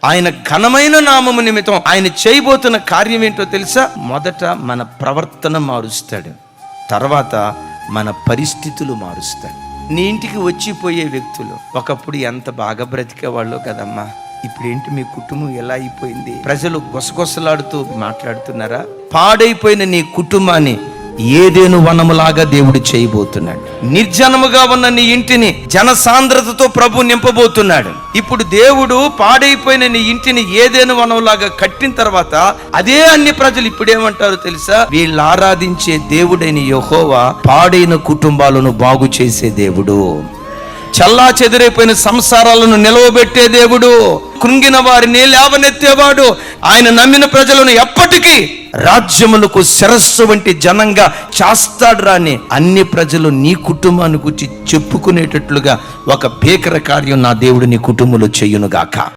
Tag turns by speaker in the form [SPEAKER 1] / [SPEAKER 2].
[SPEAKER 1] ఆయన ఘనమైన నామము నిమిత్తం ఆయన చేయబోతున్న కార్యం ఏంటో తెలుసా? మొదట మన ప్రవర్తన మారుస్తాడు, తర్వాత మన పరిస్థితులు మారుస్తాడు. నీ ఇంటికి వచ్చిపోయే వ్యక్తులు ఒకప్పుడు ఎంత బాగా బ్రతికేవాళ్ళు కదమ్మా, ఇప్పుడేంటి మీ కుటుంబం ఎలా అయిపోయింది? ప్రజలు గుసగుసలాడుతూ మాట్లాడుతున్నారా? పాడైపోయిన నీ కుటుంబాన్ని ఏదేను వనములాగా దేవుడు చేయబోతున్నాడు. నిర్జనముగా ఉన్న నీ ఇంటిని జనసాంద్రతతో ప్రభు నింపబోతున్నాడు. ఇప్పుడు దేవుడు పాడైపోయిన నీ ఇంటిని ఏదేను వనంలాగా కట్టిన తర్వాత అదే అన్ని ప్రజలు ఇప్పుడేమంటారు తెలుసా? వీళ్ళు ఆరాధించే దేవుడైన యెహోవా పాడైన కుటుంబాలను బాగు చేసే దేవుడు, చల్లా చెదిరైపోయిన సంసారాలను నిలవబెట్టే దేవుడు, కృంగిన వారిని లేవనెత్తేవాడు. ఆయన నమ్మిన ప్రజలను ఎప్పటికీ రాజ్యములకు శిరస్సు వంటి జనంగా చేస్తాడు రాని అన్ని ప్రజలు నీ కుటుంబాన్ని గురించి చెప్పుకునేటట్లుగా ఒక భీకర కార్యం నా దేవుడు నీ కుటుంబంలో చెయ్యునుగాక.